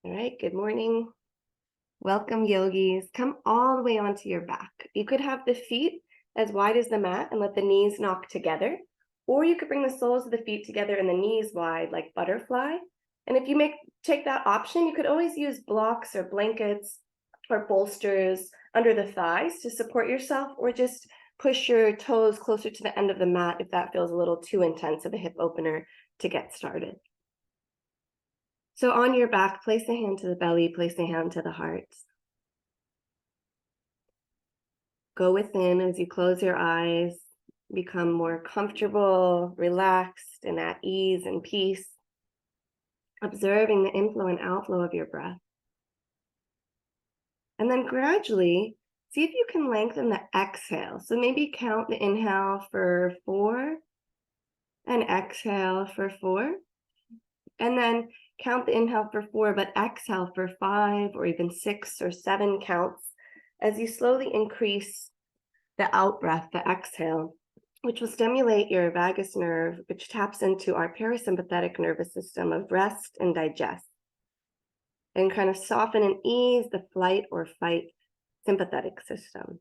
All right, good morning. Welcome, yogis. Come all the way onto your back. You could have the feet as wide as the mat and let the knees knock together, or you could bring the soles of the feet together and the knees wide like butterfly. And if you take that option, you could always use blocks or blankets or bolsters under the thighs to support yourself, or just push your toes closer to the end of the mat if that feels a little too intense of a hip opener to get started. So on your back, place a hand to the belly, place a hand to the heart. Go within as you close your eyes, become more comfortable, relaxed, and at ease and peace, observing the inflow and outflow of your breath. And then gradually, see if you can lengthen the exhale. So maybe count the inhale for 4 and exhale for 4. And then count the inhale for 4, but exhale for 5 or even 6 or 7 counts as you slowly increase the out breath, the exhale, which will stimulate your vagus nerve, which taps into our parasympathetic nervous system of rest and digest, and kind of soften and ease the flight or fight sympathetic system.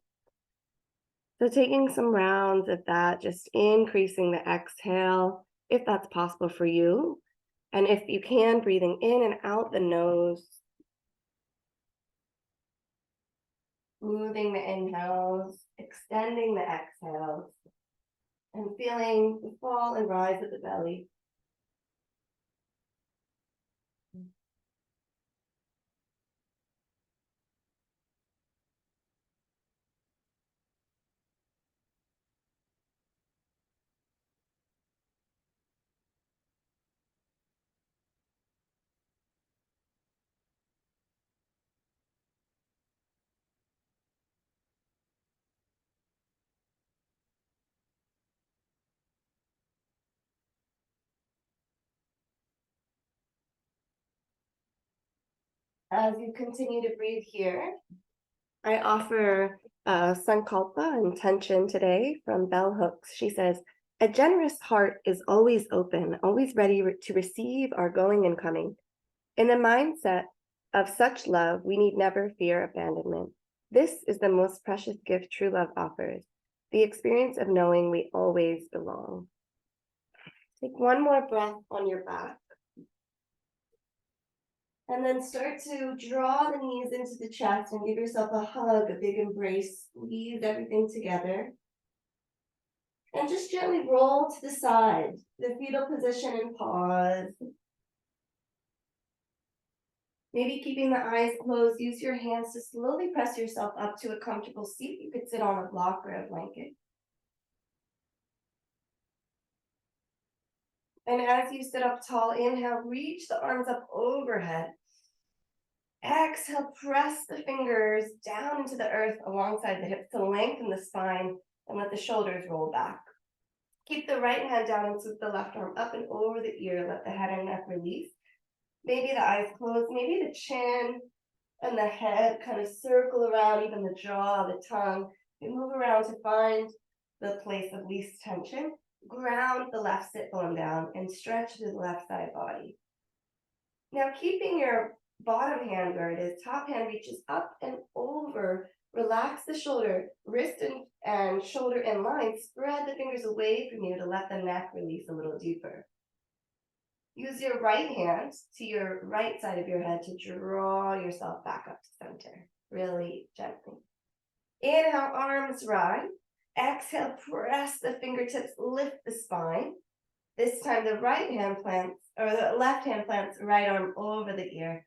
So taking some rounds of that, just increasing the exhale, if that's possible for you. And if you can, breathing in and out the nose, moving the inhales, extending the exhales, and feeling the fall and rise of the belly. As you continue to breathe here, I offer a sankalpa intention today from Bell Hooks. She says, "A generous heart is always open, always ready to receive our going and coming. In the mindset of such love, we need never fear abandonment. This is the most precious gift true love offers, the experience of knowing we always belong." Take one more breath on your back. And then start to draw the knees into the chest and give yourself a hug, a big embrace. Squeeze everything together. And just gently roll to the side, the fetal position, and pause. Maybe keeping the eyes closed, use your hands to slowly press yourself up to a comfortable seat. You could sit on a block or a blanket. And as you sit up tall, inhale, reach the arms up overhead. Exhale, press the fingers down into the earth alongside the hips to lengthen the spine and let the shoulders roll back. Keep the right hand down and sweep the left arm up and over the ear. Let the head and neck release. Maybe the eyes closed, maybe the chin and the head kind of circle around, even the jaw, the tongue. You move around to find the place of least tension. Ground the left sit bone down and stretch to the left side body. Now, keeping your bottom hand where it is, top hand reaches up and over. Relax the shoulder, wrist and shoulder in line. Spread the fingers away from you to let the neck release a little deeper. Use your right hand to your right side of your head to draw yourself back up to center, really gently. Inhale, arms rise. Exhale, press the fingertips, lift the spine. This time the right hand plants, or the left hand plants right arm over the ear.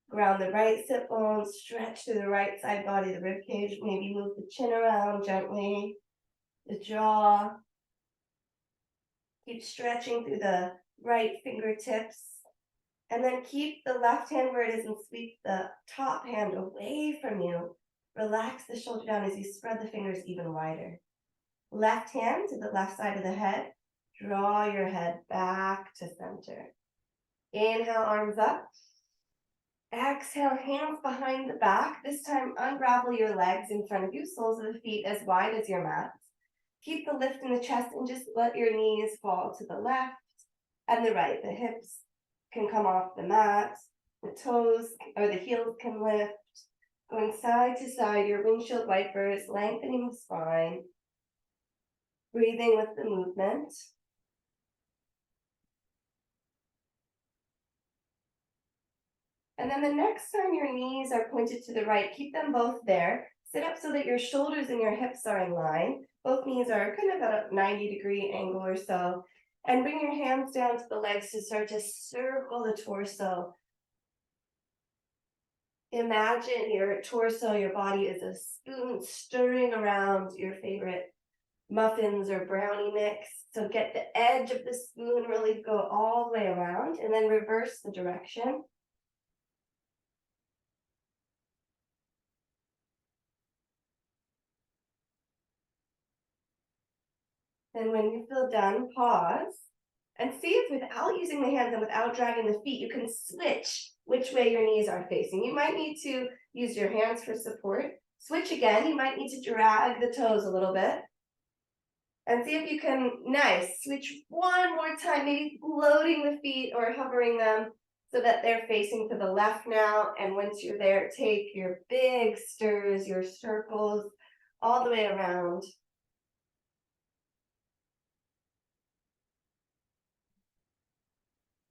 Ground the right sit bone, stretch to the right side body, the rib cage. Maybe move the chin around gently, the jaw. Keep stretching through the right fingertips. And then keep the left hand where it is and sweep the top hand away from you. Relax the shoulder down as you spread the fingers even wider. Left hand to the left side of the head. Draw your head back to center. Inhale, arms up. Exhale, hands behind the back. This time, unravel your legs in front of you, soles of the feet as wide as your mat. Keep the lift in the chest and just let your knees fall to the left and the right, the hips can come off the mat, the toes or the heels can lift, going side to side, your windshield wipers, lengthening the spine, breathing with the movement. And then the next time your knees are pointed to the right, keep them both there. Sit up so that your shoulders and your hips are in line. Both knees are kind of at a 90-degree angle or so. And bring your hands down to the legs to start to circle the torso. Imagine your torso, your body is a spoon stirring around your favorite muffins or brownie mix. So get the edge of the spoon really go all the way around and then reverse the direction. Then when you feel done, pause and see if without using the hands and without dragging the feet, you can switch which way your knees are facing. You might need to use your hands for support. Switch again. You might need to drag the toes a little bit. And see if you can, nice, switch one more time, maybe floating the feet or hovering them so that they're facing to the left now. And once you're there, take your big stirs, your circles all the way around.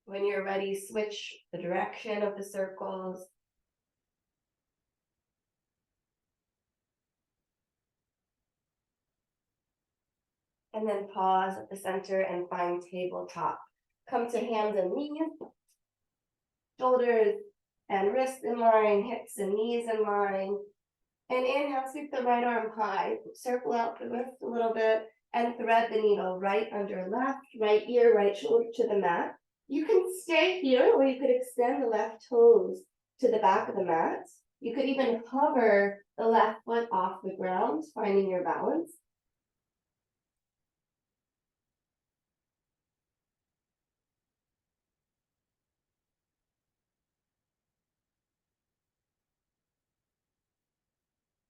When you're ready, switch the direction of the circles. And then pause at the center and find tabletop. Come to hands and knees, shoulders and wrists in line, hips and knees in line. And inhale, sweep the right arm high, circle out the wrist a little bit, and thread the needle right under left, right ear, right shoulder to the mat. You can stay here, or you could extend the left toes to the back of the mat. You could even hover the left foot off the ground, finding your balance.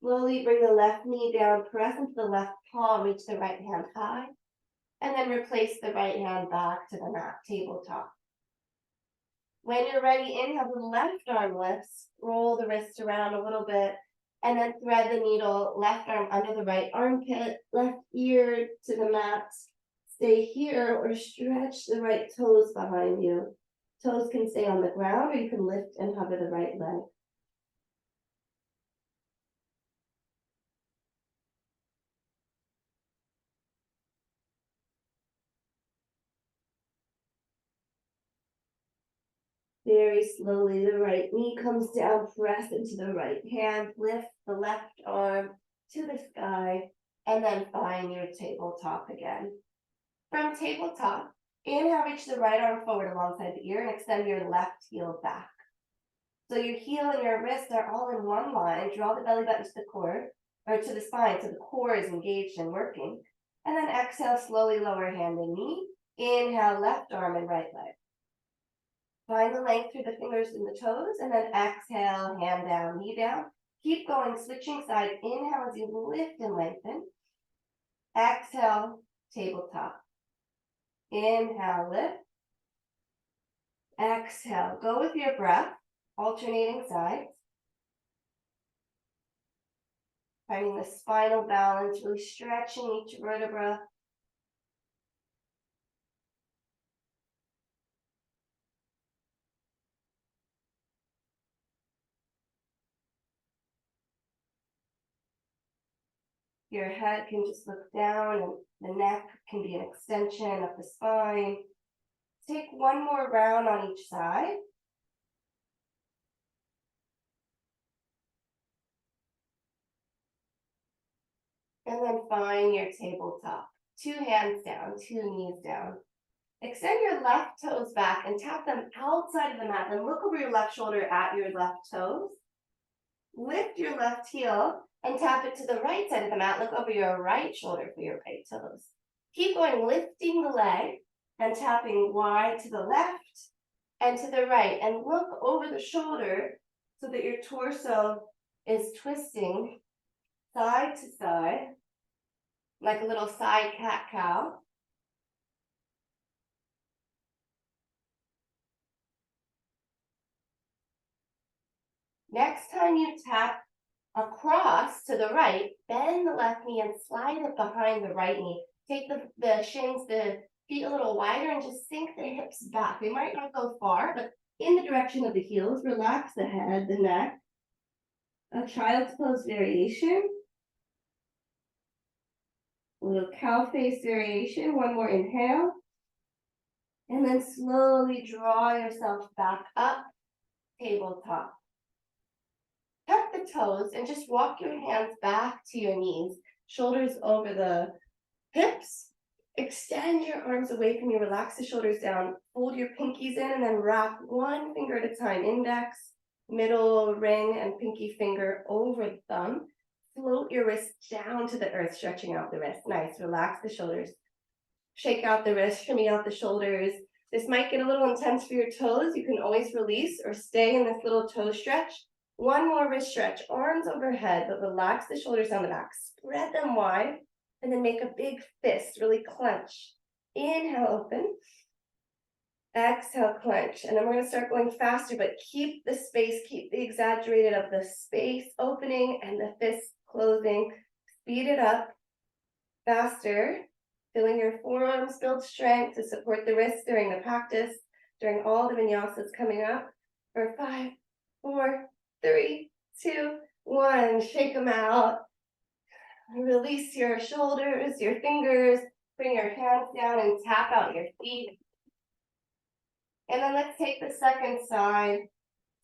Slowly bring the left knee down, press into the left palm, reach the right hand high, and then replace the right hand back to the mat, tabletop. When you're ready, inhale, the left arm lifts, roll the wrists around a little bit, and then thread the needle, left arm under the right armpit, left ear to the mat. Stay here or stretch the right toes behind you. Toes can stay on the ground, or you can lift and hover the right leg. Very slowly, the right knee comes down, press into the right hand, lift the left arm to the sky, and then find your tabletop again. From tabletop, inhale, reach the right arm forward alongside the ear and extend your left heel back. So your heel and your wrist are all in one line. Draw the belly button to the core, or to the spine, so the core is engaged and working. And then exhale, slowly lower hand and knee. Inhale, left arm and right leg. Find the length through the fingers and the toes, and then exhale, hand down, knee down. Keep going, switching sides. Inhale as you lift and lengthen. Exhale, tabletop. Inhale, lift. Exhale, go with your breath, alternating sides. Finding the spinal balance, really stretching each vertebra. Your head can just look down, and the neck can be an extension of the spine. Take one more round on each side. And then find your tabletop. 2 hands down, 2 knees down. Extend your left toes back and tap them outside of the mat. Then look over your left shoulder at your left toes. Lift your left heel and tap it to the right side of the mat. Look over your right shoulder for your right toes. Keep going, lifting the leg and tapping wide to the left and to the right. And look over the shoulder so that your torso is twisting side to side, like a little side cat-cow. Next time you tap across to the right, bend the left knee and slide it behind the right knee. Take the shins, the feet a little wider and just sink the hips back. They might not go far, but in the direction of the heels. Relax the head, the neck. A child's pose variation. A little cow face variation. One more inhale. And then slowly draw yourself back up, tabletop. Tuck the toes and just walk your hands back to your knees, shoulders over the hips. Extend your arms away from you, relax the shoulders down, fold your pinkies in and then wrap one finger at a time, index, middle ring and pinky finger over the thumb. Float your wrist down to the earth, stretching out the wrist. Nice, relax the shoulders. Shake out the wrist, shimmy out the shoulders. This might get a little intense for your toes. You can always release or stay in this little toe stretch. One more wrist stretch, arms overhead, but relax the shoulders down the back. Spread them wide, and then make a big fist, really clench. Inhale, open. Exhale, clench. And then we're gonna start going faster, but keep the space, keep the exaggerated of the space opening and the fist closing. Speed it up, faster. Feeling your forearms build strength to support the wrists during the practice, during all the vinyasas coming up. For 5, 4, 3, 2, 1. Shake them out. Release your shoulders, your fingers. Bring your hands down and tap out your feet. And then let's take the second side.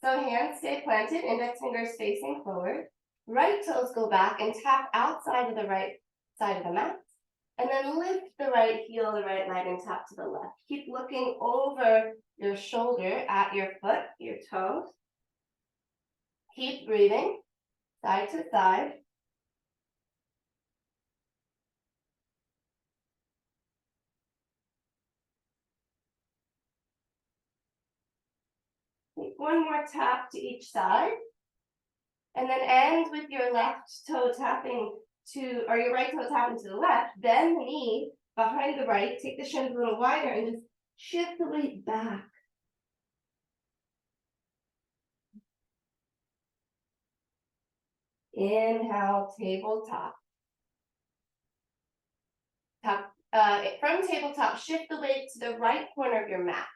So hands stay planted, index fingers facing forward. Right toes go back and tap outside of the right side of the mat. And then lift the right heel, the right leg, and tap to the left. Keep looking over your shoulder at your foot, your toes. Keep breathing, side to side. Take one more tap to each side. And then end with your left toe tapping to, or your right toe tapping to the left. Bend the knee behind the right. Take the shins a little wider and just shift the weight back. Inhale, tabletop. From tabletop, shift the weight to the right corner of your mat.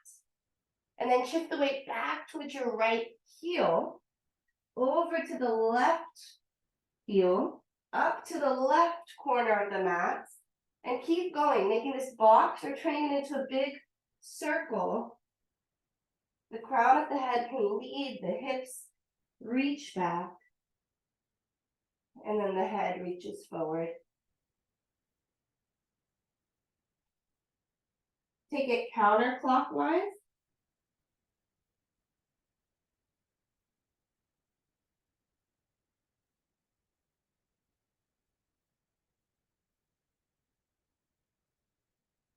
And then shift the weight back towards your right heel, over to the left heel, up to the left corner of the mat, and keep going, making this box or turning it into a big circle. The crown of the head can lead, the hips reach back, and then the head reaches forward. Take it counterclockwise.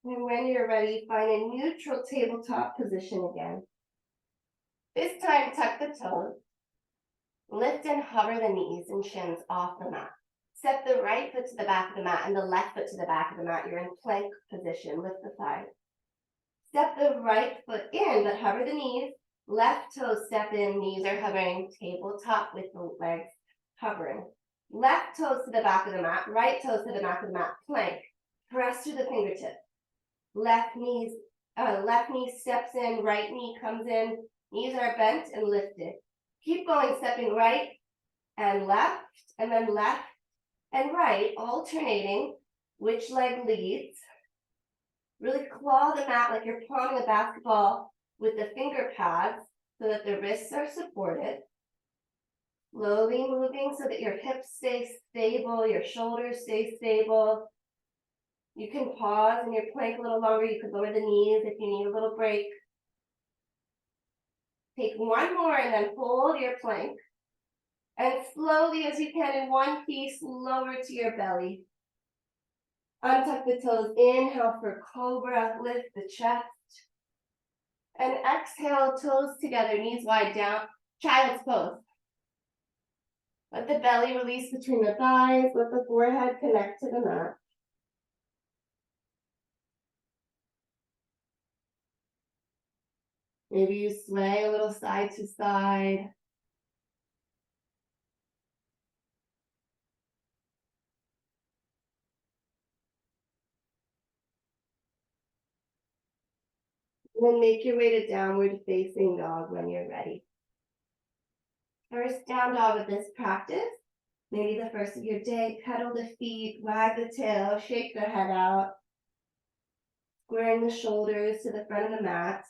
And when you're ready, find a neutral tabletop position again. This time, tuck the toes. Lift and hover the knees and shins off the mat. Step the right foot to the back of the mat and the left foot to the back of the mat. You're in plank position. Lift the thighs. Step the right foot in, but hover the knees. Left toes step in, knees are hovering. Tabletop with the legs hovering. Left toes to the back of the mat, right toes to the back of the mat. Plank. Press through the fingertips. Left knee steps in, right knee comes in. Knees are bent and lifted. Keep going, stepping right and left, and then left and right, alternating which leg leads. Really claw the mat like you're pawing a basketball with the finger pads so that the wrists are supported. Slowly moving so that your hips stay stable, your shoulders stay stable. You can pause in your plank a little longer. You could lower the knees if you need a little break. Take one more and then hold your plank. And slowly as you can in one piece, lower to your belly. Untuck the toes, inhale for cobra, lift the chest. And exhale, toes together, knees wide down, child's pose. Let the belly release between the thighs, let the forehead connect to the mat. Maybe you sway a little side to side. And then make your way to downward facing dog when you're ready. First down dog of this practice, maybe the first of your day, pedal the feet, wag the tail, shake the head out, squaring the shoulders to the front of the mat.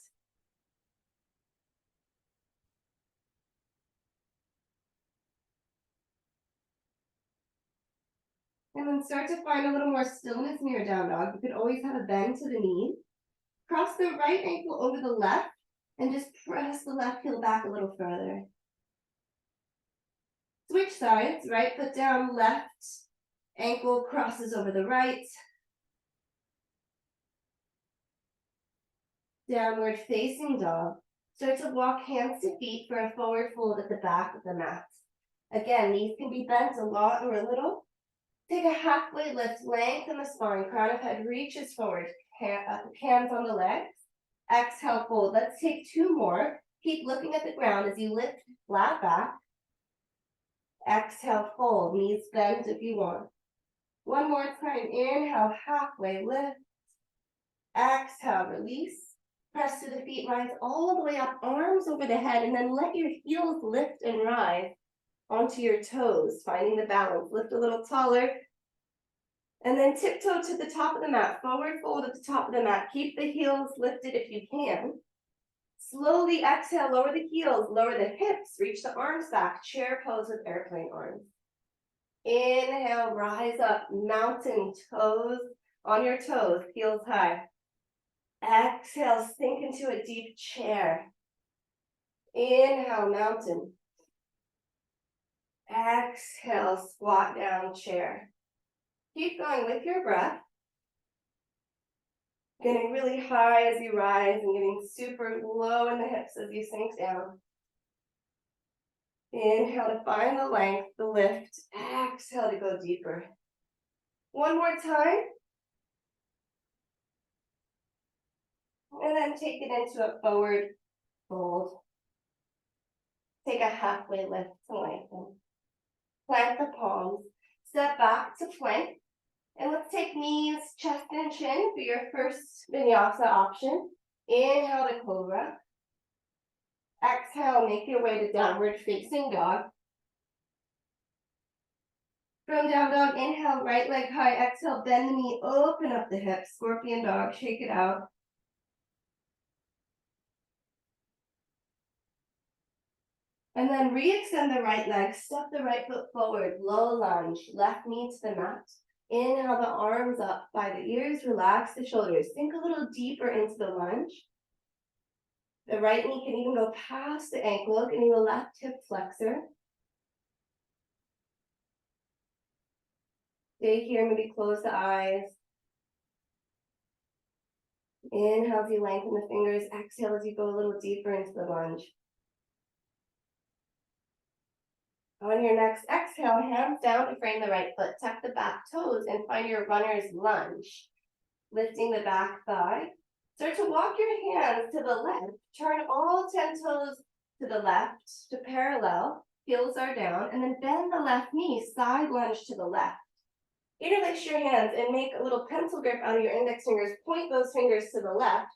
And then start to find a little more stillness in your down dog. You could always have a bend to the knee. Cross the right ankle over the left and just press the left heel back a little further. Switch sides, right foot down, left ankle crosses over the right. Downward facing dog. Start to walk hands to feet for a forward fold at the back of the mat. Again, knees can be bent a lot or a little. Take a halfway lift, lengthen the spine, crown of head reaches forward, hands on the legs. Exhale, fold. Let's take two more. Keep looking at the ground as you lift flat back. Exhale, fold. Knees bend if you want. One more time. Inhale, halfway lift. Exhale, release. Press to the feet, rise all the way up, arms over the head, and then let your heels lift and rise onto your toes, finding the balance. Lift a little taller. And then tiptoe to the top of the mat, forward fold at the top of the mat. Keep the heels lifted if you can. Slowly exhale, lower the heels, lower the hips, reach the arms back, chair pose with airplane arms. Inhale, rise up, mountain toes on your toes, heels high. Exhale, sink into a deep chair. Inhale, mountain. Exhale, squat down, chair. Keep going with your breath. Getting really high as you rise and getting super low in the hips as you sink down. Inhale to find the length, the lift. Exhale to go deeper. One more time. And then take it into a forward fold. Take a halfway lift to lengthen. Plant the palms. Step back to plank. And let's take knees, chest, and chin for your first vinyasa option. Inhale to cobra. Exhale, make your way to downward facing dog. From down dog, inhale, right leg high. Exhale, bend the knee, open up the hips. Scorpion dog, shake it out. And then re-extend the right leg, step the right foot forward, low lunge, left knee to the mat. Inhale the arms up by the ears, relax the shoulders. Sink a little deeper into the lunge. The right knee can even go past the ankle, looking at the left hip flexor. Stay here, maybe close the eyes. Inhale as you lengthen the fingers, exhale as you go a little deeper into the lunge. On your next exhale, hands down to frame the right foot. Tuck the back toes and find your runner's lunge. Lifting the back thigh. Start to walk your hands to the left. Turn all 10 toes to the left to parallel. Heels are down. And then bend the left knee, side lunge to the left. Interlace your hands and make a little pencil grip out of your index fingers. Point those fingers to the left.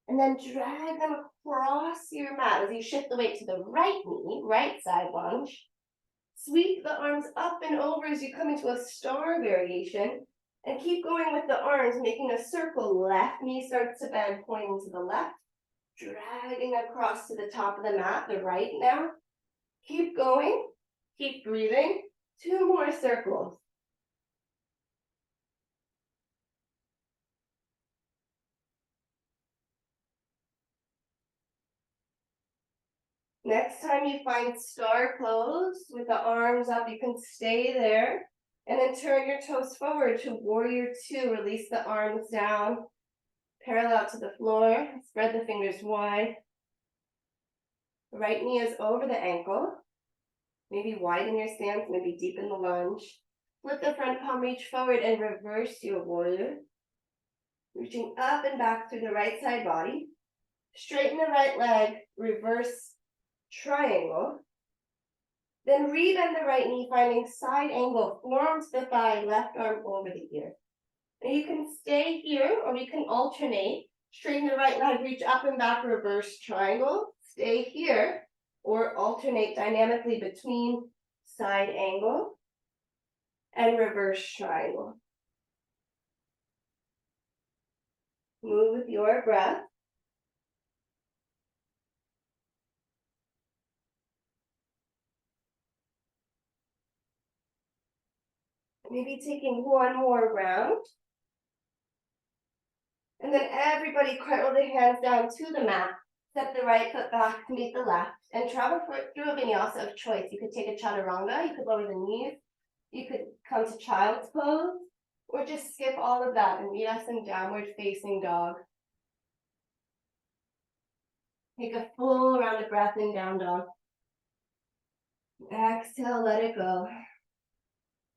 And then drag them across your mat as you shift the weight to the right knee, right side lunge. Sweep the arms up and over as you come into a star variation. And keep going with the arms, making a circle. Left knee starts to bend, pointing to the left. Dragging across to the top of the mat, the right now. Keep going. Keep breathing. 2 more circles. Next time you find star pose with the arms up, you can stay there. And then turn your toes forward to warrior 2. Release the arms down, parallel to the floor. Spread the fingers wide. The right knee is over the ankle. Maybe widen your stance, maybe deepen the lunge. Flip the front palm, reach forward and reverse your warrior. Reaching up and back through the right side body. Straighten the right leg, reverse triangle. Then rebend the right knee, finding side angle, forearm to the thigh, left arm over the ear. Now you can stay here or we can alternate. Straighten the right leg, reach up and back, reverse triangle. Stay here or alternate dynamically between side angle and reverse triangle. Move with your breath. Maybe taking one more round. And then everybody curl the hands down to the mat. Step the right foot back to meet the left. And travel through a vinyasa of choice. You could take a chaturanga, you could lower the knees, you could come to child's pose, or just skip all of that and meet us in downward facing dog. Take a full round of breath in down dog. Exhale, let it go.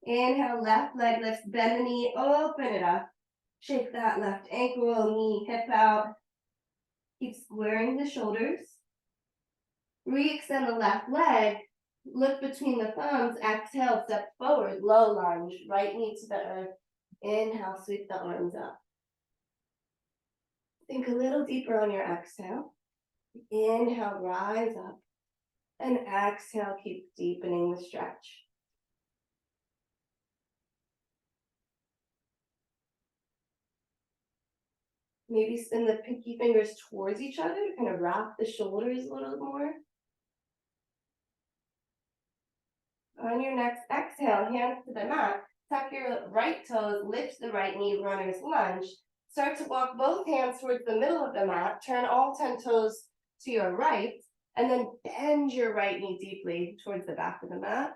Inhale, left leg lifts, bend the knee, open it up. Shake that left ankle, knee, hip out. Keep squaring the shoulders. Re-extend the left leg. Look between the thumbs. Exhale, step forward, low lunge. Right knee to the earth. Inhale, sweep the arms up. Think a little deeper on your exhale. Inhale, rise up. And exhale, keep deepening the stretch. Maybe spin the pinky fingers towards each other to kind of wrap the shoulders a little more. On your next exhale, hands to the mat. Tuck your right toes, lift the right knee, runner's lunge. Start to walk both hands towards the middle of the mat. Turn all 10 toes to your right, and then bend your right knee deeply towards the back of the mat.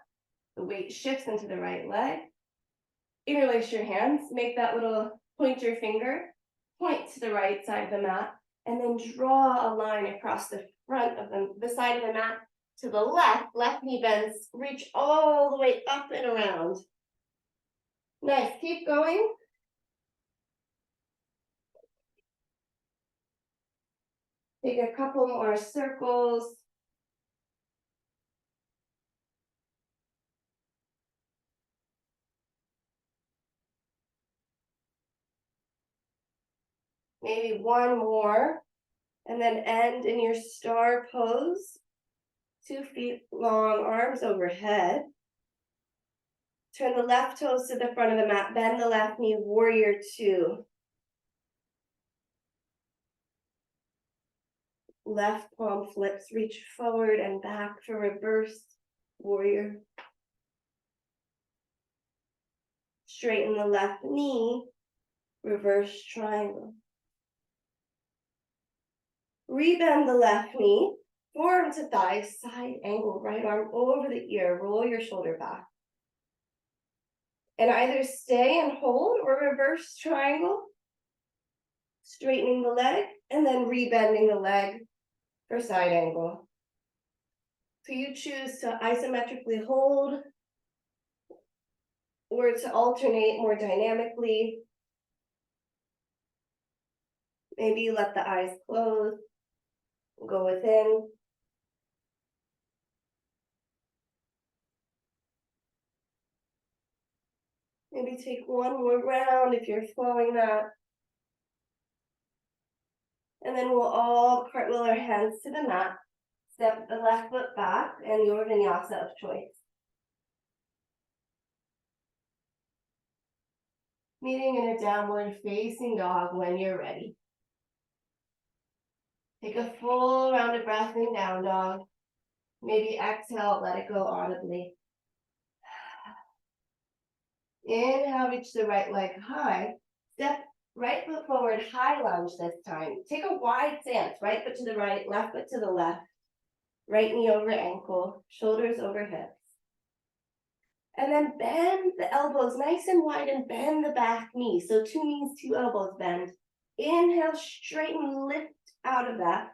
The weight shifts into the right leg. Interlace your hands, make that little pointer finger. Point to the right side of the mat, and then draw a line across the front of the side of the mat to the left knee bends, reach all the way up and around. Nice, keep going. Take a couple more circles. Maybe one more, and then end in your star pose. 2 feet long, arms overhead. Turn the left toes to the front of the mat, bend the left knee, warrior 2. Left palm flips, reach forward and back for reverse warrior. Straighten the left knee, reverse triangle. Rebend the left knee, forearm to thigh, side angle, right arm over the ear, roll your shoulder back. And either stay and hold or reverse triangle, straightening the leg and then rebending the leg for side angle. So you choose to isometrically hold or to alternate more dynamically. Maybe you let the eyes close, go within. Maybe take one more round if you're flowing that. And then we'll all cartwheel our hands to the mat. Step the left foot back and your vinyasa of choice. Meeting in a downward facing dog when you're ready. Take a full round of breath in down dog. Maybe exhale, let it go audibly. Inhale, reach the right leg high. Step right foot forward, high lunge this time. Take a wide stance, right foot to the right, left foot to the left. Right knee over ankle, shoulders over hips. And then bend the elbows nice and wide and bend the back knee. So 2 knees, 2 elbows bend. Inhale, straighten, lift out of that.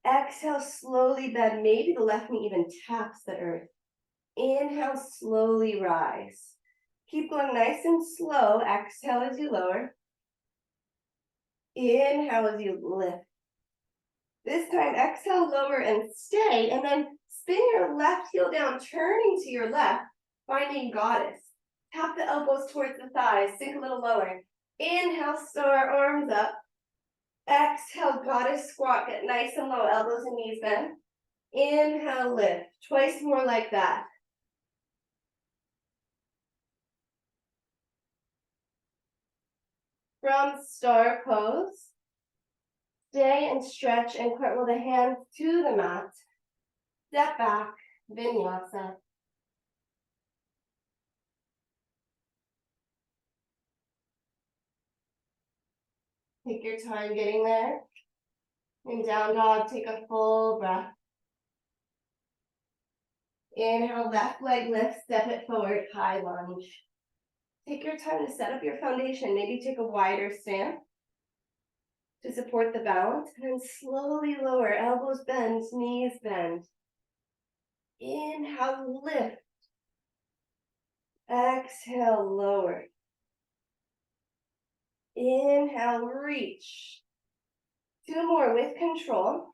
Exhale, slowly bend. Maybe the left knee even taps the earth. Inhale, slowly rise. Keep going nice and slow. Exhale as you lower. Inhale as you lift. This time, exhale, lower and stay. And then spin your left heel down, turning to your left, finding goddess. Tap the elbows towards the thighs, sink a little lower. Inhale, star, arms up. Exhale, goddess squat. Get nice and low, elbows and knees bend. Inhale, lift. Twice more like that. From star pose, stay and stretch and cartwheel the hands to the mat. Step back, vinyasa. Take your time getting there. In down dog, take a full breath. Inhale, left leg lift, step it forward, high lunge. Take your time to set up your foundation. Maybe take a wider stance to support the balance, and then slowly lower, elbows bend, knees bend. Inhale, lift. Exhale, lower. Inhale, reach. 2 more with control.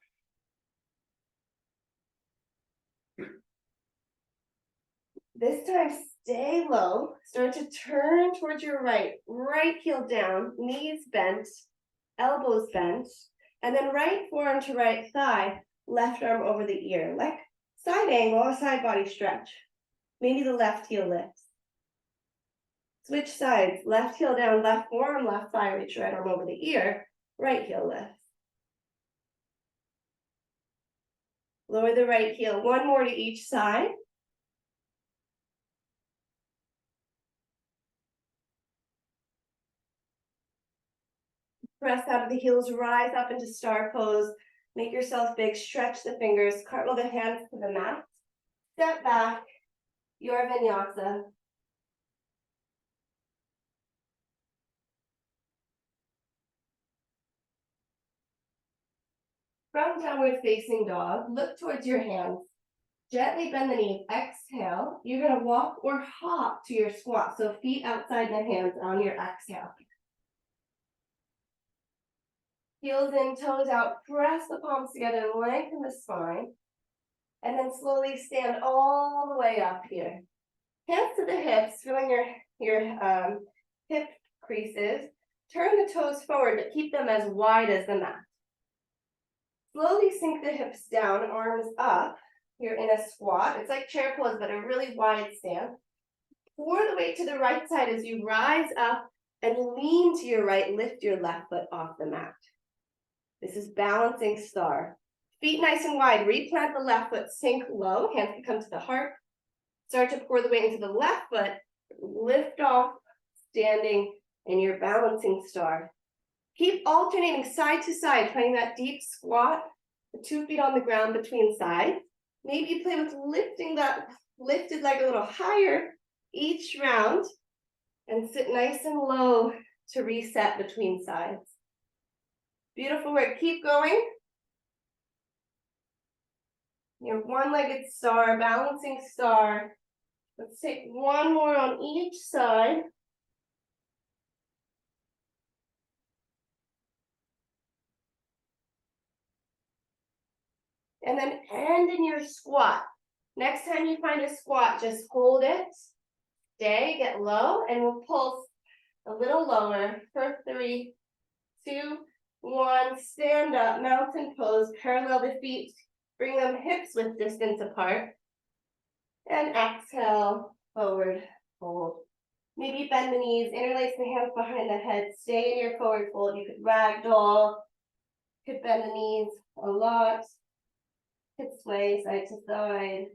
This time, stay low. Start to turn towards your right. Right heel down, knees bent, elbows bent, and then right forearm to right thigh, left arm over the ear, like side angle, a side body stretch. Maybe the left heel lifts. Switch sides, left heel down, left forearm, left thigh, reach right arm over the ear, right heel lifts. Lower the right heel, 1 more to each side. Press out of the heels, rise up into star pose. Make yourself big, stretch the fingers, cartwheel the hands to the mat. Step back, your vinyasa. From downward facing dog, look towards your hands. Gently bend the knees, exhale. You're gonna walk or hop to your squat, so feet outside the hands on your exhale. Heels in, toes out, press the palms together, lengthen the spine, and then slowly stand all the way up here. Hands to the hips, feeling your hip creases. Turn the toes forward, but keep them as wide as the mat. Slowly sink the hips down, arms up. You're in a squat. It's like chair pose, but a really wide stance. Pour the weight to the right side as you rise up and lean to your right. Lift your left foot off the mat. This is balancing star. Feet nice and wide. Replant the left foot, sink low. Hands can come to the heart. Start to pour the weight into the left foot. Lift off, standing in your balancing star. Keep alternating side to side, playing that deep squat. The 2 feet on the ground between sides. Maybe you play with lifting that lifted leg a little higher each round. And sit nice and low to reset between sides. Beautiful work. Keep going. Your one-legged star, balancing star. Let's take 1 more on each side. And then end in your squat. Next time you find a squat, just hold it. Stay, get low, and we'll pulse a little lower for 3, 2, 1. Stand up, mountain pose, parallel the feet. Bring them hips width distance apart. And exhale, forward fold. Maybe bend the knees, interlace the hands behind the head, stay in your forward fold. You could ragdoll, could bend the knees a lot. Could sway side to side.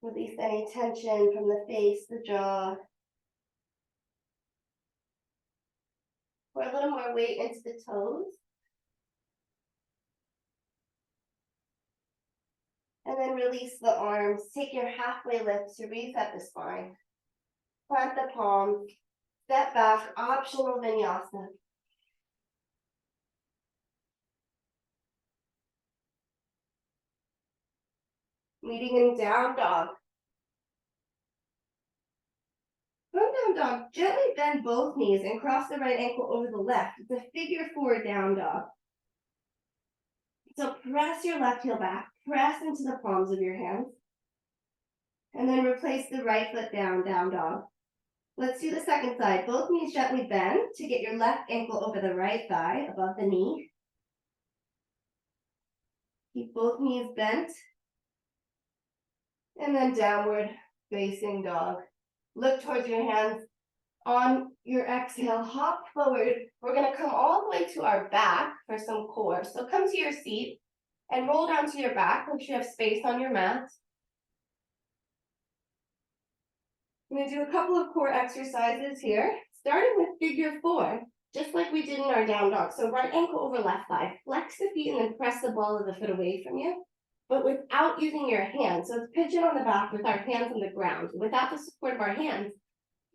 Release any tension from the face, the jaw. Pour a little more weight into the toes. And then release the arms. Take your halfway lift to reset the spine. Plant the palms. Step back, optional vinyasa. Meeting in down dog. From down dog, gently bend both knees and cross the right ankle over the left. It's a figure 4 down dog. So press your left heel back, press into the palms of your hands, and then replace the right foot down, down dog. Let's do the second side. Both knees gently bend to get your left ankle over the right thigh above the knee. Keep both knees bent. And then downward facing dog. Look towards your hands. On your exhale, hop forward. We're going to come all the way to our back for some core. So come to your seat and roll down to your back. Make sure you have space on your mat. I'm going to do a couple of core exercises here, starting with figure 4, just like we did in our down dog. So right ankle over left thigh. Flex the feet and then press the ball of the foot away from you, but without using your hands. So it's pigeon on the back with our hands on the ground. Without the support of our hands,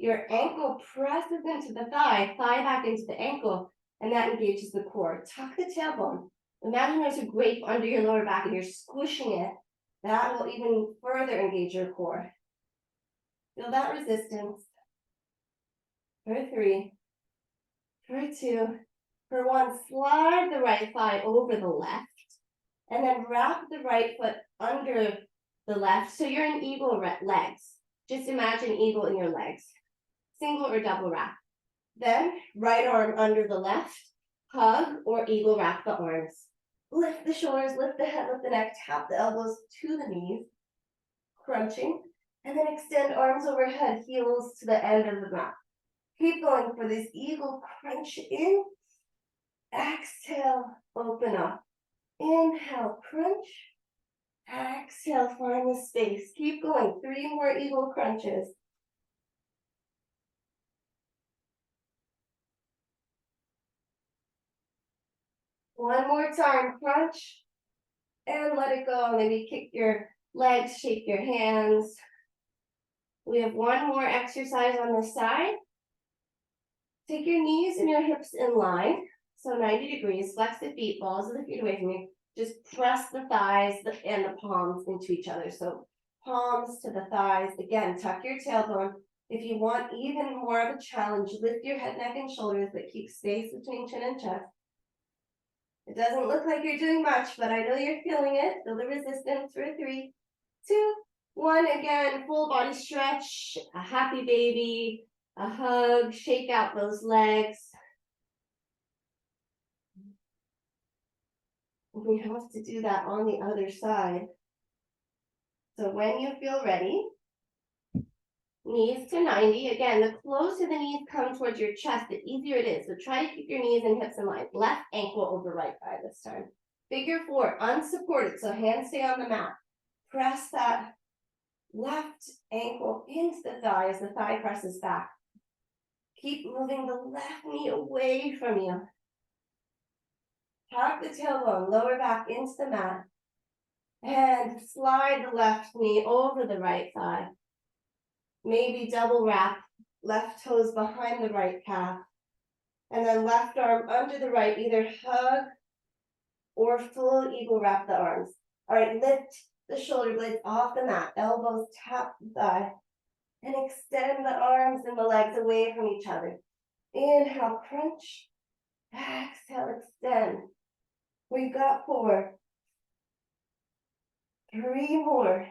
your ankle presses into the thigh, thigh back into the ankle, and that engages the core. Tuck the tailbone. Imagine there's a grape under your lower back and you're squishing it. That will even further engage your core. Feel that resistance. For 3, for 2, for 1, slide the right thigh over the left, and then wrap the right foot under the left, so you're in eagle legs. Just imagine eagle in your legs. Single or double wrap. Then right arm under the left, hug or eagle wrap the arms. Lift the shoulders, lift the head, lift the neck, tap the elbows to the knees, crunching, and then extend arms overhead, heels to the end of the mat. Keep going for this eagle crunch in. Exhale, open up. Inhale, crunch. Exhale, find the space. Keep going. 3 more eagle crunches. One more time, crunch, and let it go. Maybe kick your legs, shake your hands. We have one more exercise on this side. Take your knees and your hips in line, so 90 degrees. Flex the feet, balls of the feet away from you. Just press the thighs and the palms into each other. So palms to the thighs. Again, tuck your tailbone. If you want even more of a challenge, lift your head, neck, and shoulders, but keep space between chin and chest. It doesn't look like you're doing much, but I know you're feeling it. Feel the resistance for 3, 2, 1. Again, full body stretch, a happy baby, a hug, shake out those legs. We have to do that on the other side. So when you feel ready, knees to 90. Again, the closer the knees come towards your chest, the easier it is. So try to keep your knees and hips in line. Left ankle over right thigh this time. Figure 4, unsupported, so hands stay on the mat. Press that left ankle into the thigh as the thigh presses back. Keep moving the left knee away from you. Tuck the tailbone, lower back into the mat. And slide the left knee over the right thigh. Maybe double wrap, left toes behind the right calf. And then left arm under the right, either hug or full eagle wrap the arms. All right, lift the shoulder blades off the mat, elbows tap the thigh, and extend the arms and the legs away from each other. Inhale, crunch. Exhale, extend. We've got 4. 3 more.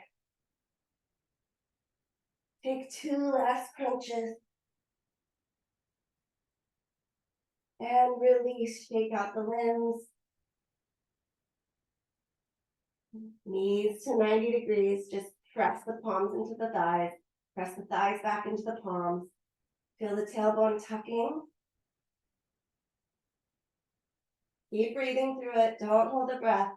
Take 2 last crunches. And release, shake out the limbs. Knees to 90 degrees, just press the palms into the thighs. Press the thighs back into the palms. Feel the tailbone tucking. Keep breathing through it, don't hold the breath.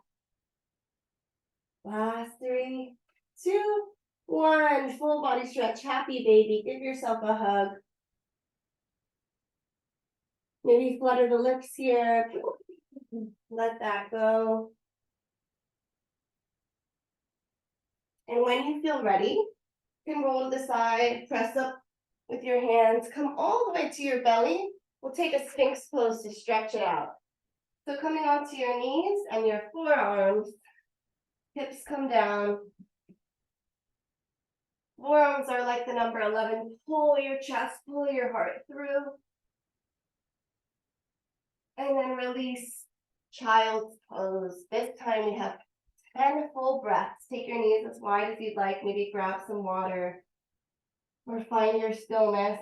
Last 3, 2, 1. Full body stretch, happy baby. Give yourself a hug. Maybe flutter the lips here. Let that go. And when you feel ready, you can roll to the side, press up with your hands, come all the way to your belly. We'll take a Sphinx pose to stretch it out. So coming onto your knees and your forearms, hips come down. Forearms are like the number 11. Pull your chest, pull your heart through. And then release, child's pose. This time we have 10 full breaths. Take your knees as wide as you'd like. Maybe grab some water or find your stillness.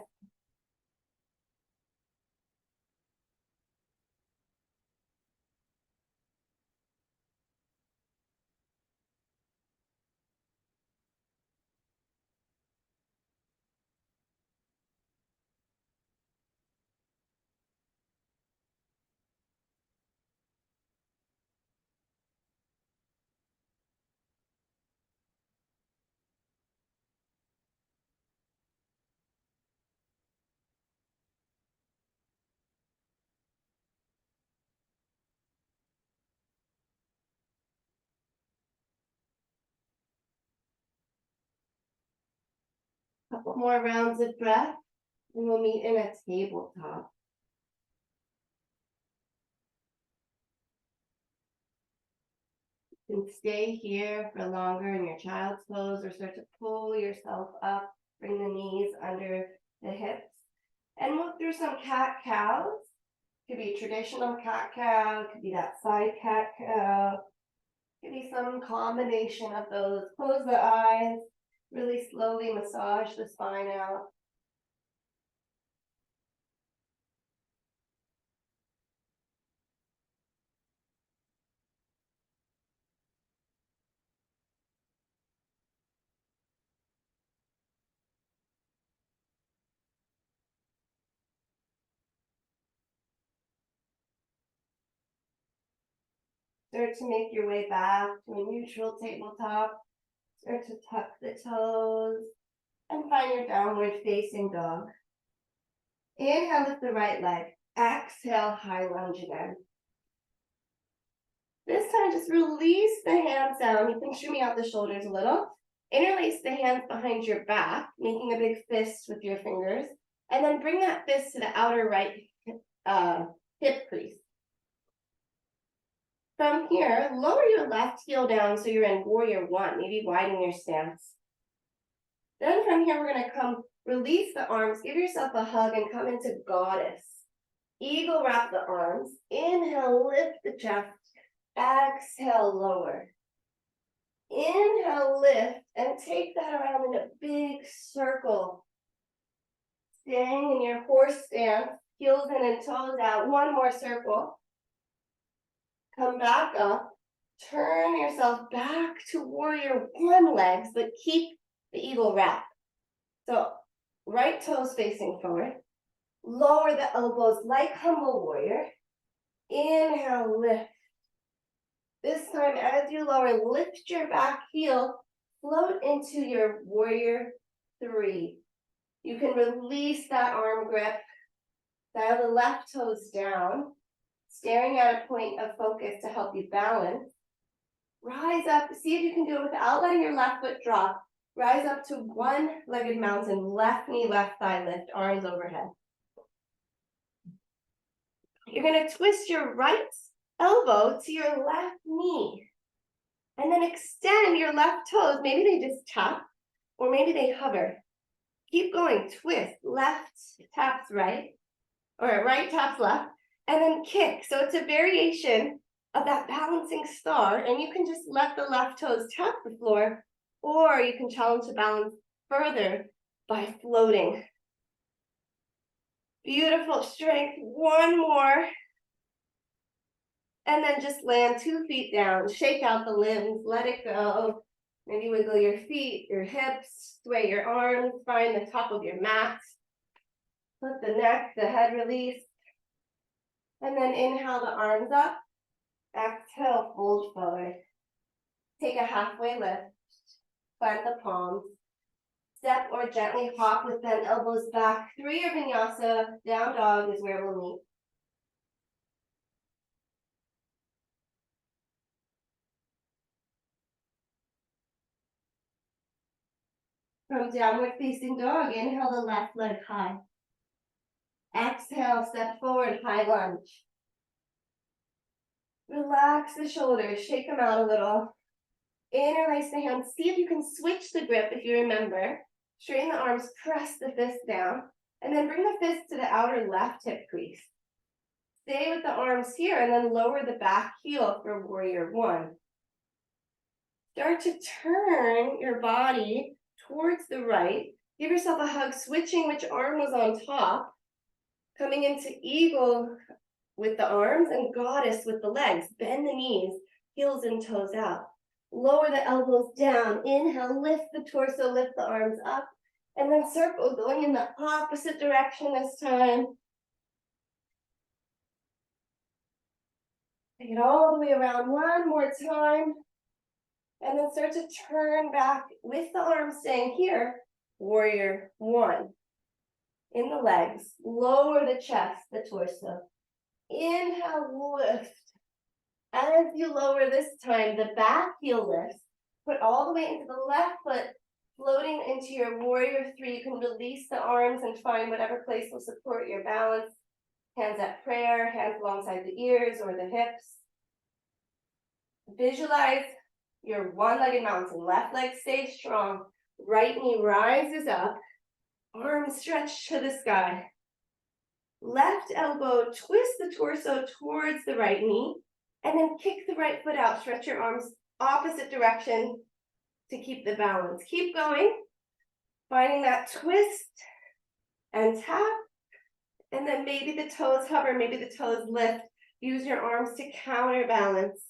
Couple more rounds of breath, and we'll meet in a tabletop. You can stay here for longer in your child's pose or start to pull yourself up, bring the knees under the hips, and move through some cat-cows. Could be a traditional cat-cow, could be that side cat-cow, could be some combination of those. Close the eyes, really slowly massage the spine out. Start to make your way back to a neutral tabletop. Start to tuck the toes and find your downward facing dog. Inhale with the right leg. Exhale, high lunge again. This time, just release the hands down. You can shimmy out the shoulders a little. Interlace the hands behind your back, making a big fist with your fingers. And then bring that fist to the outer right hip crease. From here, lower your left heel down so you're in warrior one, maybe widen your stance. Then from here, we're gonna come release the arms, give yourself a hug and come into goddess. Eagle wrap the arms, inhale, lift the chest, exhale, lower. Inhale, lift, and take that around in a big circle. Staying in your horse stance, heels in and toes out, one more circle. Come back up, turn yourself back to warrior one legs, but keep the eagle wrap. So right toes facing forward, lower the elbows like humble warrior. Inhale, lift. This time as you lower, lift your back heel, float into your warrior three. You can release that arm grip, dial the left toes down, staring at a point of focus to help you balance. Rise up, see if you can do it without letting your left foot drop. Rise up to one-legged mountain, left knee, left thigh lift, arms overhead. You're gonna twist your right elbow to your left knee. And then extend your left toes. Maybe they just tap, or maybe they hover. Keep going, twist, left taps right, or right taps left, and then kick. So it's a variation of that balancing star, and you can just let the left toes tap the floor, or you can challenge the balance further by floating. Beautiful strength, one more. And then just land 2 feet down, shake out the limbs, let it go. Maybe wiggle your feet, your hips, sway your arms, find the top of your mat. Let the neck, the head release. And then inhale the arms up. Exhale, fold forward. Take a halfway lift. Plant the palms. Step or gently hop with bent elbows back. 3 or vinyasa. Down dog is where we'll meet. From downward facing dog, inhale the left leg high. Exhale, step forward, high lunge. Relax the shoulders, shake them out a little. Interlace the hands, see if you can switch the grip if you remember. Straighten the arms, press the fist down, and then bring the fist to the outer left hip crease. Stay with the arms here and then lower the back heel for warrior one. Start to turn your body towards the right. Give yourself a hug, switching which arm was on top. Coming into eagle with the arms and goddess with the legs. Bend the knees, heels and toes out. Lower the elbows down. Inhale, lift the torso, lift the arms up. And then circle, going in the opposite direction this time. Take it all the way around one more time. And then start to turn back with the arms staying here. Warrior one. In the legs, lower the chest, the torso. Inhale, lift. As you lower this time, the back heel lifts. Put all the weight into the left foot. Floating into your warrior three, you can release the arms and find whatever place will support your balance. Hands at prayer, hands alongside the ears or the hips. Visualize your one-legged mountain. Left leg stays strong. Right knee rises up. Arms stretched to the sky. Left elbow, twist the torso towards the right knee, and then kick the right foot out. Stretch your arms opposite direction to keep the balance. Keep going, finding that twist and tap, and then maybe the toes hover, maybe the toes lift. Use your arms to counterbalance.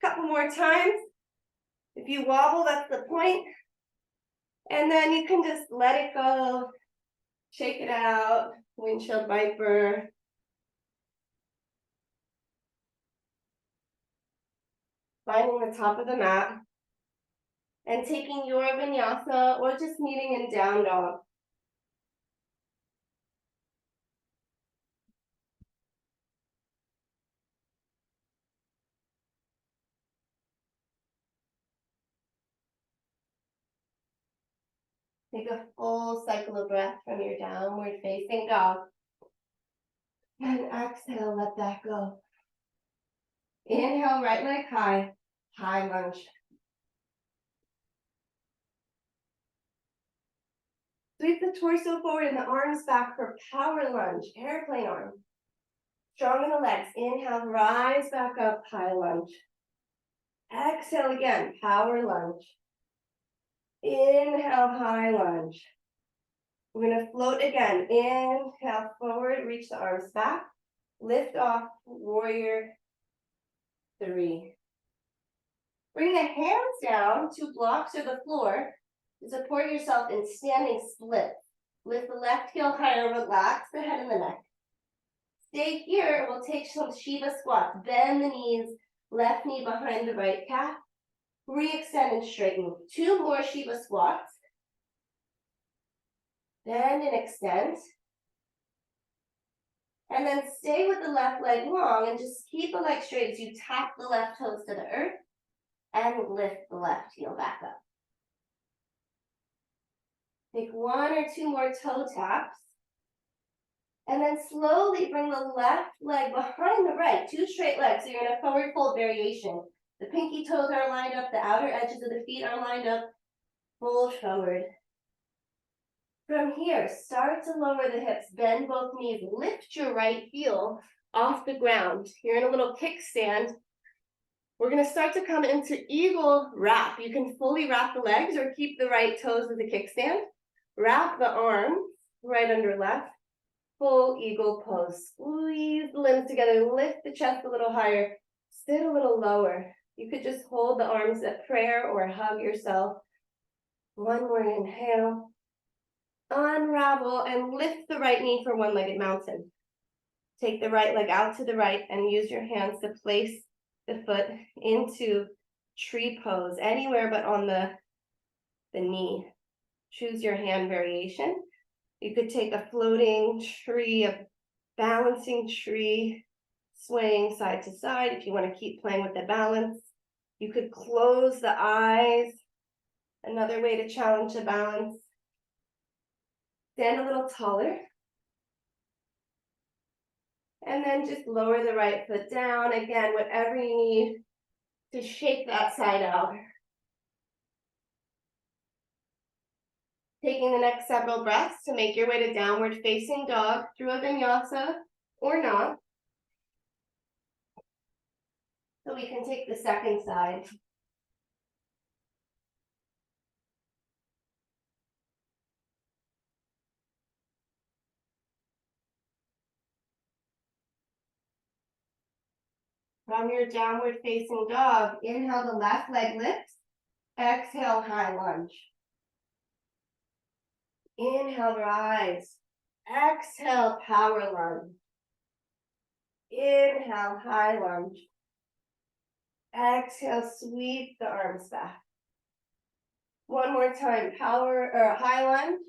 Couple more times. If you wobble, that's the point. And then you can just let it go, shake it out, windshield viper. Finding the top of the mat and taking your vinyasa or just meeting in down dog. Take a full cycle of breath from your downward facing dog. And exhale, let that go. Inhale, right leg high, high lunge. Sweep the torso forward and the arms back for power lunge, airplane arm. Strong in the legs. Inhale, rise back up, high lunge. Exhale again, power lunge. Inhale, high lunge. We're going to float again. Inhale forward, reach the arms back. Lift off, warrior three. Bring the hands down to blocks or the floor to support yourself in standing split. Lift the left heel higher, relax the head and the neck. Stay here, we'll take some Shiva squats. Bend the knees, left knee behind the right calf. Re-extend and straighten. 2 more Shiva squats. Bend and extend. And then stay with the left leg long and just keep the leg straight as you tap the left toes to the earth and lift the left heel back up. Take 1 or 2 more toe taps. And then slowly bring the left leg behind the right, 2 straight legs. So you're in a forward fold variation. The pinky toes are lined up, the outer edges of the feet are lined up, fold forward. From here, start to lower the hips, bend both knees, lift your right heel off the ground. You're in a little kickstand. We're going to start to come into eagle wrap. You can fully wrap the legs or keep the right toes as a kickstand. Wrap the arms right under left. Full eagle pose. Squeeze the limbs together, lift the chest a little higher, sit a little lower. You could just hold the arms at prayer or hug yourself. 1 more inhale. Unravel and lift the right knee for one-legged mountain. Take the right leg out to the right and use your hands to place the foot into tree pose, anywhere but on the knee. Choose your hand variation. You could take a floating tree, a balancing tree, swaying side to side if you want to keep playing with the balance. You could close the eyes, another way to challenge the balance. Stand a little taller. And then just lower the right foot down. Again, whatever you need to shake that side out. Taking the next several breaths to make your way to downward facing dog through a vinyasa or not. So we can take the second side. From your downward facing dog, inhale, the left leg lifts. Exhale, high lunge. Inhale, rise. Exhale, power lunge. Inhale, high lunge. Exhale, sweep the arms back. 1 more time, power or high lunge.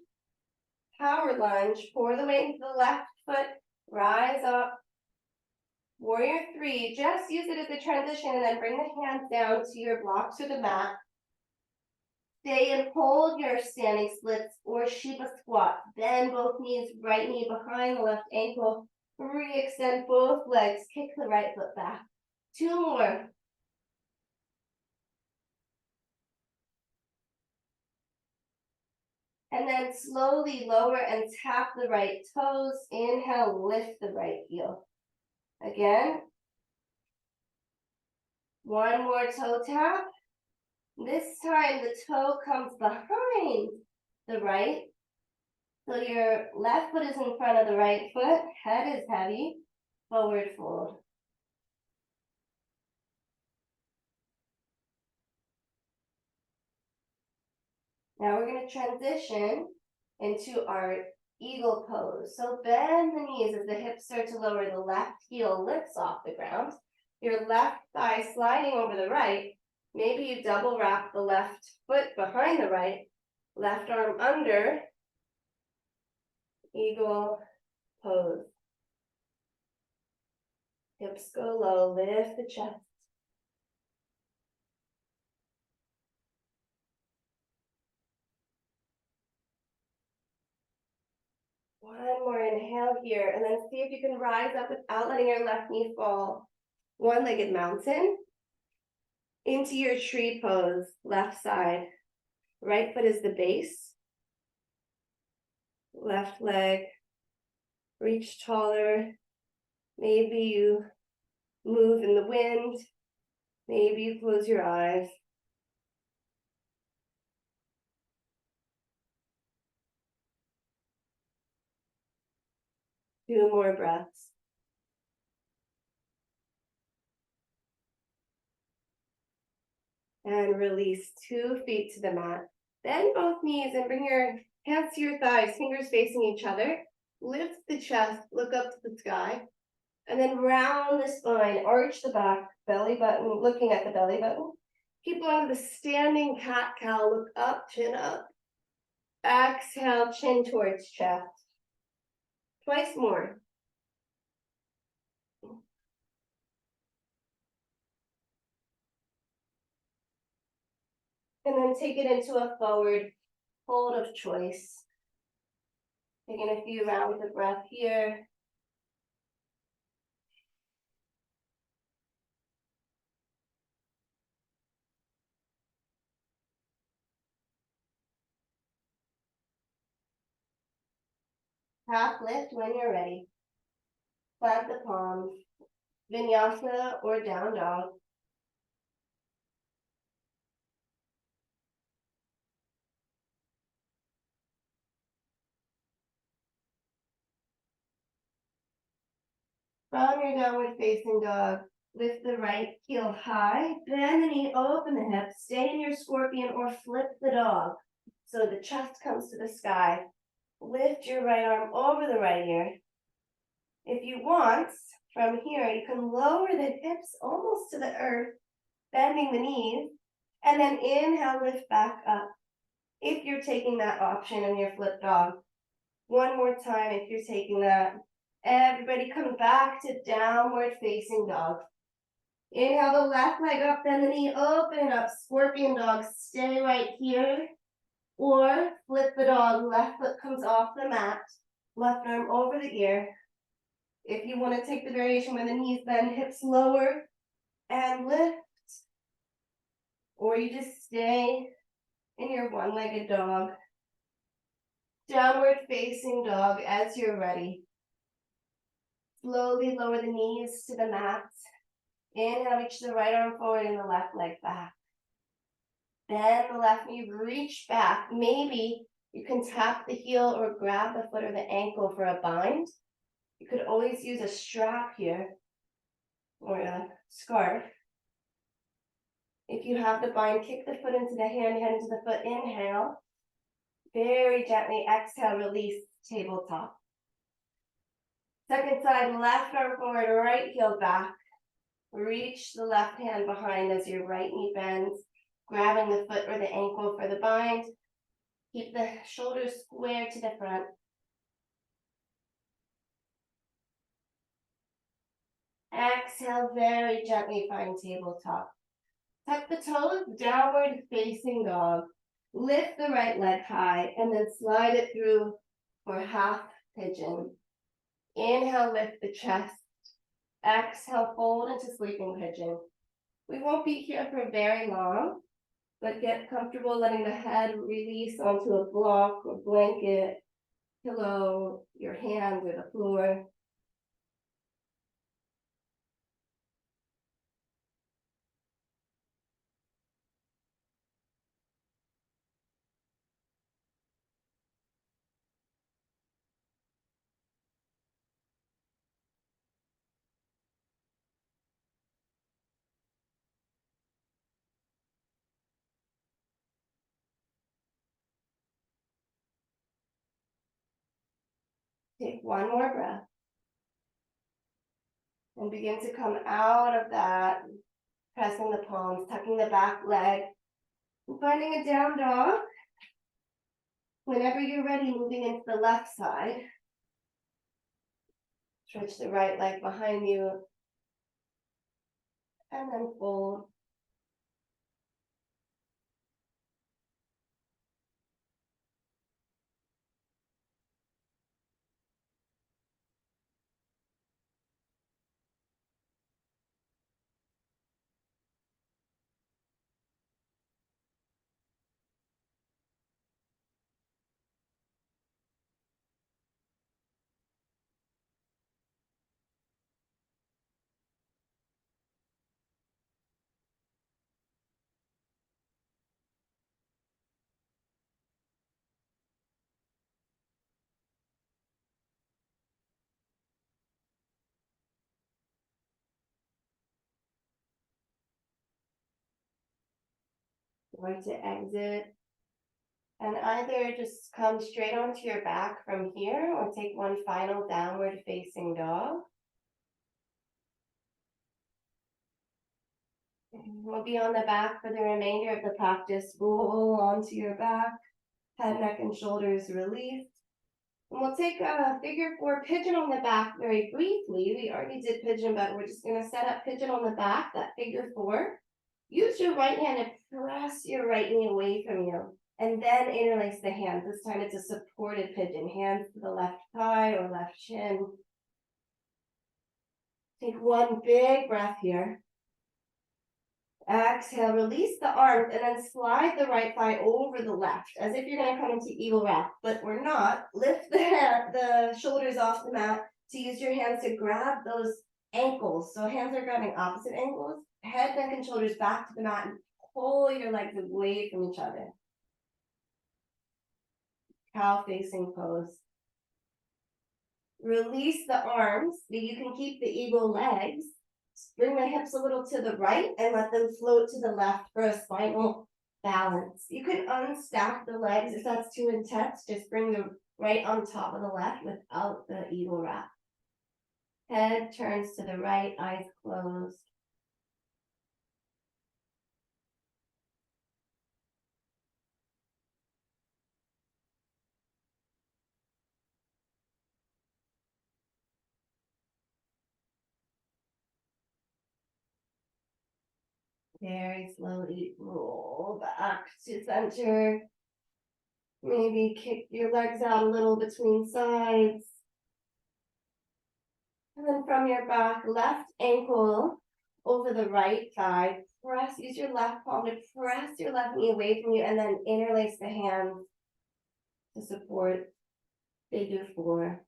Power lunge, pour the weight into the left foot, rise up. Warrior three, just use it as a transition and then bring the hands down to your blocks or the mat. Stay and hold your standing splits or Shiva squat. Bend both knees, right knee behind the left ankle. Re-extend both legs. Kick the right foot back. 2 more. And then slowly lower and tap the right toes. Inhale, lift the right heel. Again. 1 more toe tap. This time the toe comes behind the right. So your left foot is in front of the right foot. Head is heavy. Forward fold. Now we're going to transition into our eagle pose. So bend the knees as the hips start to lower. The left heel lifts off the ground. Your left thigh sliding over the right. Maybe you double wrap the left foot behind the right. Left arm under. Eagle pose. Hips go low. Lift the chest. One more inhale here, and then see if you can rise up without letting your left knee fall. One-legged mountain. Into your tree pose, left side. Right foot is the base. Left leg. Reach taller. Maybe you move in the wind. Maybe you close your eyes. Two more breaths. And release 2 feet to the mat. Bend both knees and bring your hands to your thighs, fingers facing each other. Lift the chest, look up to the sky. And then round the spine, arch the back, belly button, looking at the belly button. Keep going to the standing cat-cow, look up, chin up. Exhale, chin towards chest. Twice more. And then take it into a forward fold of choice. Taking a few rounds of breath here. Half lift when you're ready. Plant the palms. Vinyasa or down dog. From your downward facing dog, lift the right heel high, bend the knee, open the hips, stay in your scorpion or flip the dog. So the chest comes to the sky. Lift your right arm over the right ear. If you want, from here, you can lower the hips almost to the earth, bending the knees, and then inhale, lift back up. If you're taking that option in your flip dog. One more time if you're taking that. Everybody come back to downward facing dog. Inhale the left leg up, bend the knee, open it up. Scorpion dog, stay right here. Or flip the dog, left foot comes off the mat. Left arm over the ear. If you want to take the variation where the knees bend, hips lower and lift. Or you just stay in your one-legged dog. Downward facing dog as you're ready. Slowly lower the knees to the mat. Inhale, reach the right arm forward and the left leg back. Bend the left knee, reach back. Maybe you can tap the heel or grab the foot or the ankle for a bind. You could always use a strap here or a scarf. If you have the bind, kick the foot into the hand, head into the foot. Inhale. Very gently exhale, release, tabletop. Second side, left arm forward, right heel back. Reach the left hand behind as your right knee bends, grabbing the foot or the ankle for the bind. Keep the shoulders square to the front. Exhale, very gently find tabletop. Tuck the toes, downward facing dog. Lift the right leg high and then slide it through for half pigeon. Inhale, lift the chest. Exhale, fold into sleeping pigeon. We won't be here for very long, but get comfortable letting the head release onto a block or blanket, pillow, your hands, or the floor. Take one more breath and begin to come out of that, pressing the palms, tucking the back leg, and finding a down dog. Whenever you're ready, moving into the left side. Stretch the right leg behind you, and then fold. Going to exit and either just come straight onto your back from here or take one final downward facing dog. We'll be on the back for the remainder of the practice. Roll onto your back, head, neck, and shoulders released. And we'll take a figure 4 pigeon on the back very briefly. We already did pigeon, but we're just going to set up pigeon on the back, that figure 4. Use your right hand to press your right knee away from you, and then interlace the hands. This time it's a supported pigeon. Hands to the left thigh or left shin. Take one big breath here. Exhale, release the arms, and then slide the right thigh over the left, as if you're going to come into eagle wrap, but we're not. Lift the shoulders off the mat to use your hands to grab those ankles. So hands are grabbing opposite ankles, head, neck, and shoulders back to the mat, and pull your legs away from each other. Cow facing pose. Release the arms, but you can keep the eagle legs. Bring the hips a little to the right and let them float to the left for a spinal balance. You can unstack the legs if that's too intense. Just bring the right on top of the left without the eagle wrap. Head turns to the right, eyes closed. Very slowly roll back to center. Maybe kick your legs out a little between sides. And then from your back, left ankle over the right thigh. Press, use your left palm to press your left knee away from you, and then interlace the hands to support figure 4.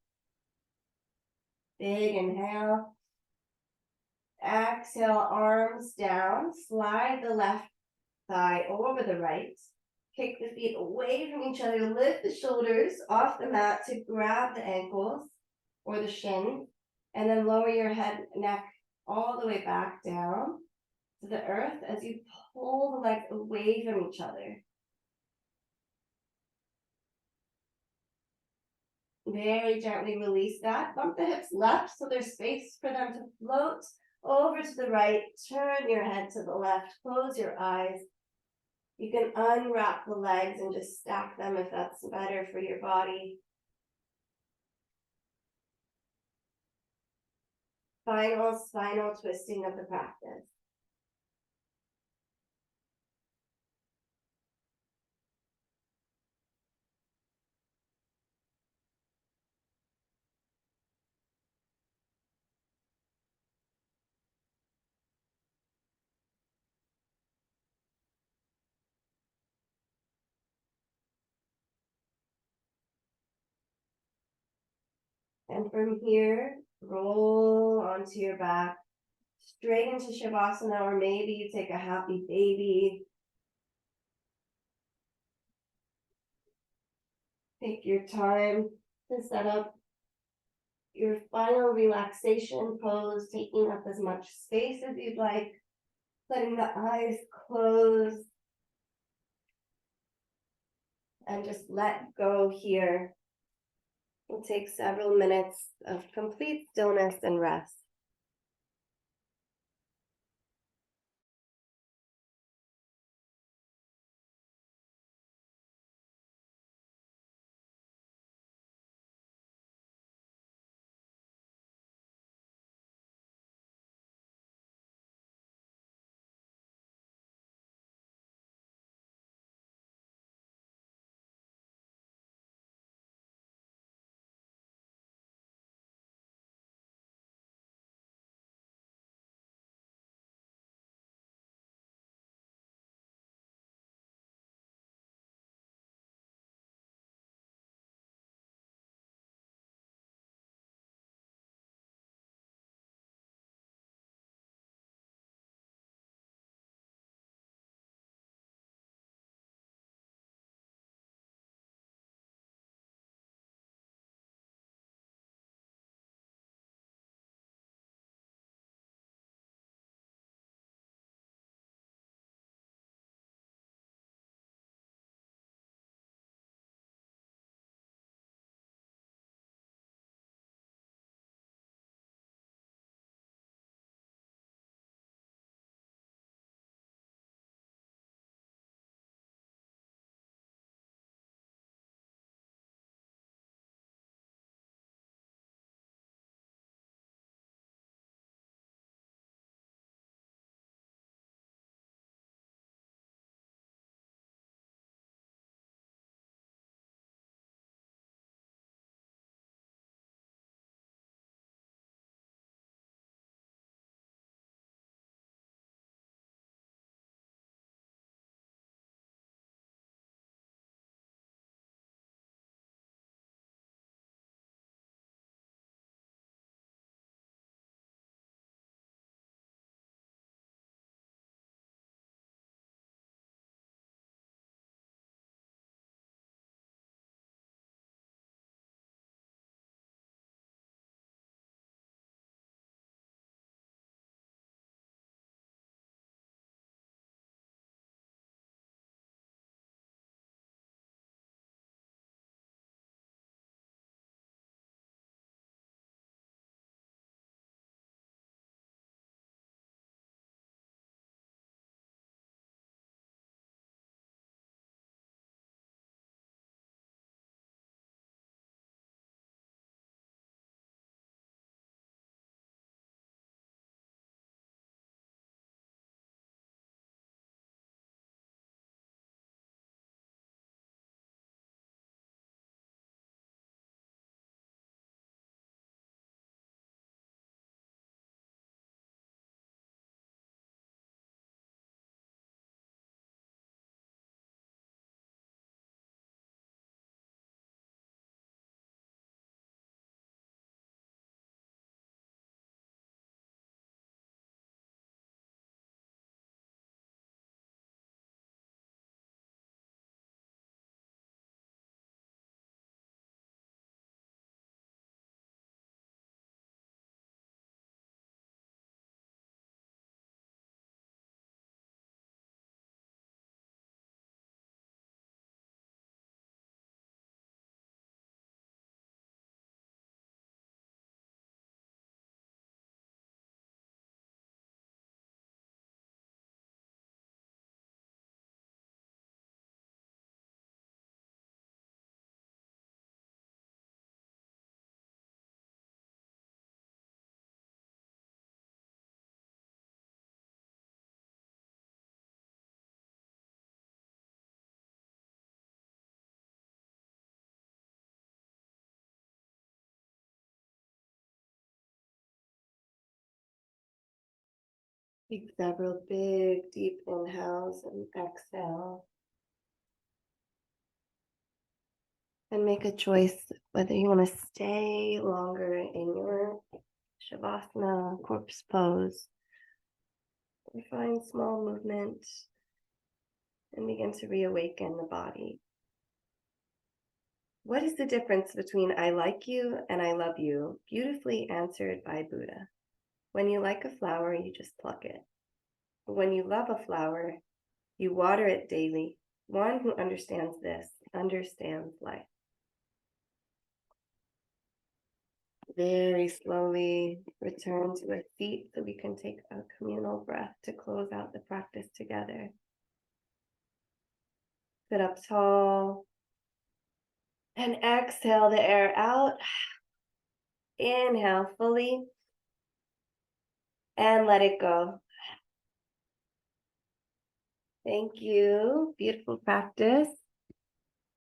Big inhale. Exhale, arms down. Slide the left thigh over the right. Kick the feet away from each other. Lift the shoulders off the mat to grab the ankles or the shin. And then lower your head, neck all the way back down to the earth as you pull the legs away from each other. Very gently release that. Bump the hips left so there's space for them to float over to the right. Turn your head to the left. Close your eyes. You can unwrap the legs and just stack them if that's better for your body. Final spinal twisting of the practice. And from here, roll onto your back, straight into Shavasana, or maybe you take a happy baby. Take your time to set up your final relaxation pose, taking up as much space as you'd like, letting the eyes close, and just let go here. We'll take several minutes of complete stillness and rest. Take several big, deep inhales and exhale. And make a choice whether you want to stay longer in your Shavasana, corpse pose, or find small movement and begin to reawaken the body. What is the difference between I like you and I love you? Beautifully answered by Buddha. When you like a flower, you just pluck it. But when you love a flower, you water it daily. One who understands this understands life. Very slowly return to our feet so we can take a communal breath to close out the practice together. Sit up tall and exhale the air out. Inhale fully and let it go. Thank you. Beautiful practice.